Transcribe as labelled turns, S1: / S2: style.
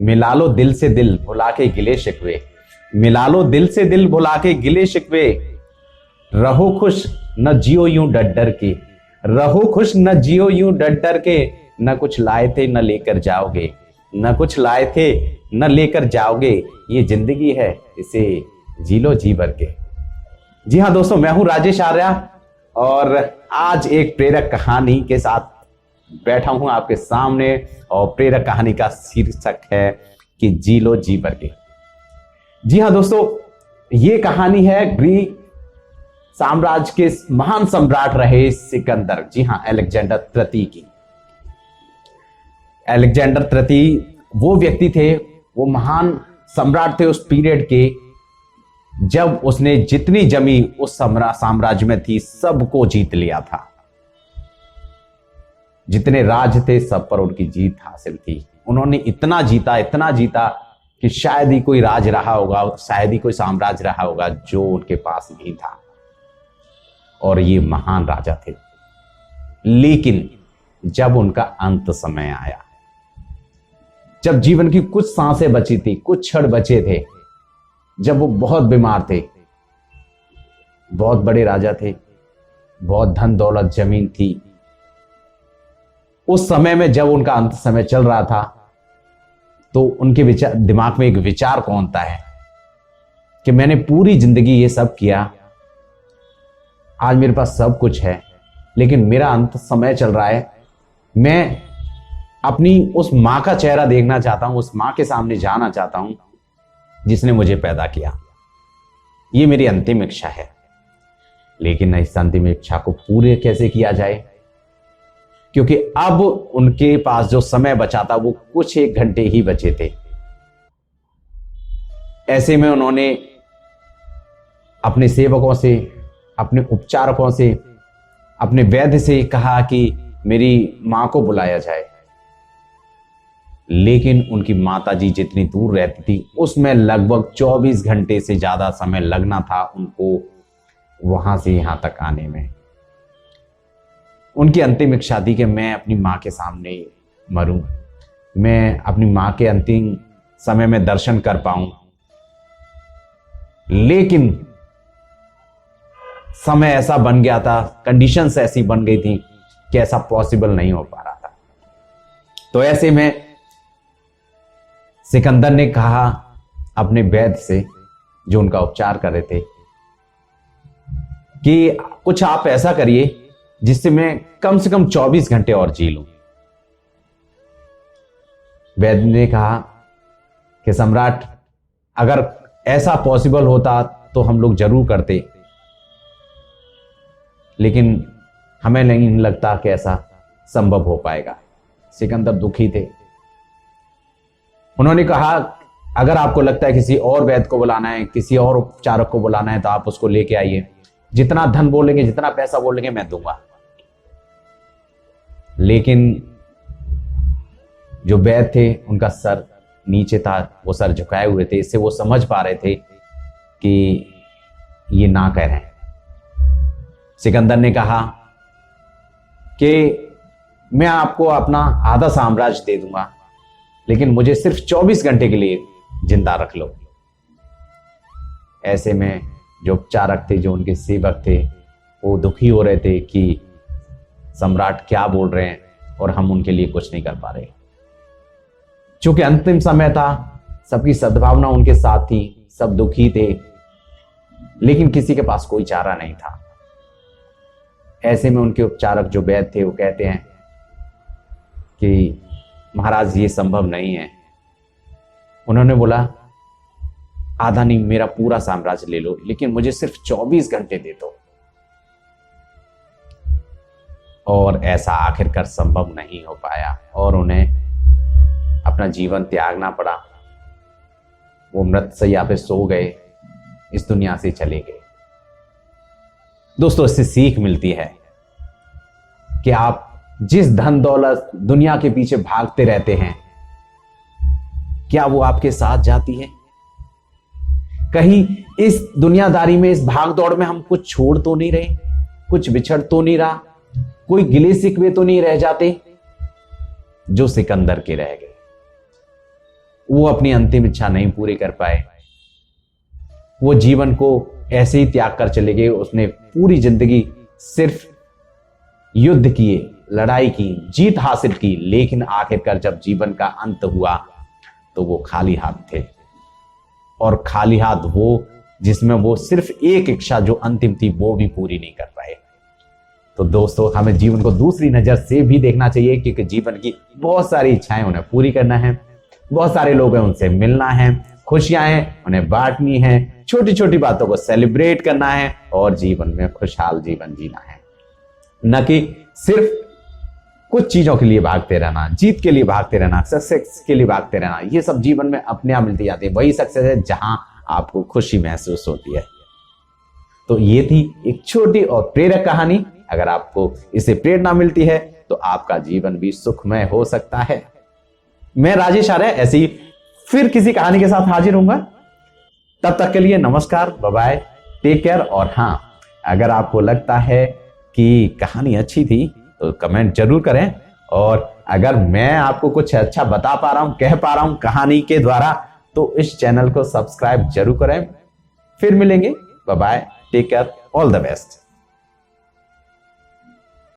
S1: मिला लो दिल से दिल भुला के गिले शिकवे, मिला लो दिल से दिल भुला के गिले शिकवे, रहो खुश न जियो यूं डर डर के, रहो खुश न जियो यूं डर डर के, न कुछ लाए थे न लेकर जाओगे, न कुछ लाए थे न लेकर जाओगे, ये जिंदगी है इसे जी लो जी भर के। जी हाँ दोस्तों, मैं हूं राजेश आर्या और आज एक प्रेरक कहानी के साथ बैठा हूं आपके सामने और प्रेरक कहानी का शीर्षक है कि जी लो जी भर के। जी हाँ दोस्तों, ये कहानी है ग्रीक साम्राज्य के महान सम्राट रहे सिकंदर, जी हाँ अलेक्जेंडर तृतीय की। अलेक्जेंडर तृतीय वो व्यक्ति थे, वो महान सम्राट थे उस पीरियड के, जब उसने जितनी जमी उस साम्राज्य में थी सबको जीत लिया था। जितने राज थे सब पर उनकी जीत हासिल थी। उन्होंने इतना जीता कि शायद ही कोई राज रहा होगा, शायद ही कोई साम्राज्य रहा होगा जो उनके पास नहीं था। और ये महान राजा थे। लेकिन जब उनका अंत समय आया, जब जीवन की कुछ सांसें बची थी, कुछ क्षण बचे थे, जब वो बहुत बीमार थे, बहुत बड़े राजा थे, बहुत धन दौलत जमीन थी, उस समय में जब उनका अंत समय चल रहा था तो उनके दिमाग में एक विचार कौनता है कि मैंने पूरी जिंदगी ये सब किया, आज मेरे पास सब कुछ है, लेकिन मेरा अंत समय चल रहा है, मैं अपनी उस मां का चेहरा देखना चाहता हूं, उस मां के सामने जाना चाहता हूं जिसने मुझे पैदा किया। ये मेरी अंतिम इच्छा है। लेकिन इस अंतिम इच्छा को पूरे कैसे किया जाए, क्योंकि अब उनके पास जो समय बचा था वो कुछ एक घंटे ही बचे थे। ऐसे में उन्होंने अपने सेवकों से, अपने उपचारकों से, अपने वैद्य से कहा कि मेरी मां को बुलाया जाए। लेकिन उनकी माताजी जितनी दूर रहती थी उसमें लगभग 24 घंटे से ज्यादा समय लगना था उनको वहां से यहां तक आने में। उनकी अंतिम इच्छा थी कि मैं अपनी मां के सामने मरूं, मैं अपनी मां के अंतिम समय में दर्शन कर पाऊं। लेकिन समय ऐसा बन गया था, कंडीशंस ऐसी बन गई थी कि ऐसा पॉसिबल नहीं हो पा रहा था। तो ऐसे में सिकंदर ने कहा अपने वैद्य से, जो उनका उपचार कर रहे थे, कि कुछ आप ऐसा करिए जिससे मैं कम से कम 24 घंटे और जी लूं। वैद्य ने कहा कि सम्राट, अगर ऐसा पॉसिबल होता तो हम लोग जरूर करते, लेकिन हमें नहीं लगता कि ऐसा संभव हो पाएगा। सिकंदर दुखी थे। उन्होंने कहा अगर आपको लगता है किसी और वैद्य को बुलाना है, किसी और उपचारक को बुलाना है, तो आप उसको लेके आइए, जितना धन बोलेंगे, जितना पैसा बोलेंगे मैं दूंगा। लेकिन जो वैद्य थे उनका सर नीचे था, वो सर झुकाए हुए थे। इससे वो समझ पा रहे थे कि ये ना कह रहे हैं। सिकंदर ने कहा कि मैं आपको अपना आधा साम्राज्य दे दूंगा, लेकिन मुझे सिर्फ 24 घंटे के लिए जिंदा रख लो। ऐसे में जो उपचारक थे, जो उनके सेवक थे, वो दुखी हो रहे थे कि सम्राट क्या बोल रहे हैं और हम उनके लिए कुछ नहीं कर पा रहे। चूंकि अंतिम समय था, सबकी सद्भावना उनके साथ थी, सब दुखी थे, लेकिन किसी के पास कोई चारा नहीं था। ऐसे में उनके उपचारक जो वैद्य थे वो कहते हैं कि महाराज ये संभव नहीं है। उन्होंने बोला आधा नहीं, मेरा पूरा साम्राज्य ले लो, लेकिन मुझे सिर्फ 24 घंटे दे दो। और ऐसा आखिरकार संभव नहीं हो पाया और उन्हें अपना जीवन त्यागना पड़ा। वो मृतशैया पे सो गए, इस दुनिया से चले गए। दोस्तों, इससे सीख मिलती है कि आप जिस धन दौलत दुनिया के पीछे भागते रहते हैं, क्या वो आपके साथ जाती है? कहीं इस दुनियादारी में, इस भाग दौड़ में हम कुछ छोड़ तो नहीं रहे, कुछ बिछड़ तो नहीं रहा, कोई गिले शिकवे तो नहीं रह जाते जो सिकंदर के रह गए। वो अपनी अंतिम इच्छा नहीं पूरी कर पाए, वो जीवन को ऐसे ही त्याग कर चले गए। उसने पूरी जिंदगी सिर्फ युद्ध किए, लड़ाई की, जीत हासिल की, लेकिन आखिरकार जब जीवन का अंत हुआ तो वो खाली हाथ थे। और खाली हाथ वो जिसमें वो सिर्फ एक इच्छा जो अंतिम थी वो भी पूरी नहीं कर पाए। तो दोस्तों, हमें जीवन को दूसरी नजर से भी देखना चाहिए, क्योंकि जीवन की बहुत सारी इच्छाएं उन्हें पूरी करना है, बहुत सारे लोग हैं उनसे मिलना है, खुशियां हैं उन्हें बांटनी है, छोटी छोटी बातों को सेलिब्रेट करना है और जीवन में खुशहाल जीवन जीना है, न कि सिर्फ कुछ चीजों के लिए भागते रहना, जीत के लिए भागते रहना, सक्सेस के लिए भागते रहना। ये सब जीवन में अपने आप मिलती जाती है। वही सक्सेस है जहां आपको खुशी महसूस होती है। तो ये थी एक छोटी और प्रेरक कहानी। अगर आपको इससे प्रेरणा मिलती है तो आपका जीवन भी सुखमय हो सकता है। मैं राजेश आर्य ऐसी ही फिर किसी कहानी के साथ हाजिर होऊंगा। तब तक के लिए नमस्कार, बाय बाय, टेक केयर। और हाँ, अगर आपको लगता है कि कहानी अच्छी थी तो कमेंट जरूर करें। और अगर मैं आपको कुछ अच्छा बता पा रहा हूं, कह पा रहा हूं कहानी के द्वारा, तो इस चैनल को सब्सक्राइब जरूर करें। फिर मिलेंगे, bye bye, take care, all the best.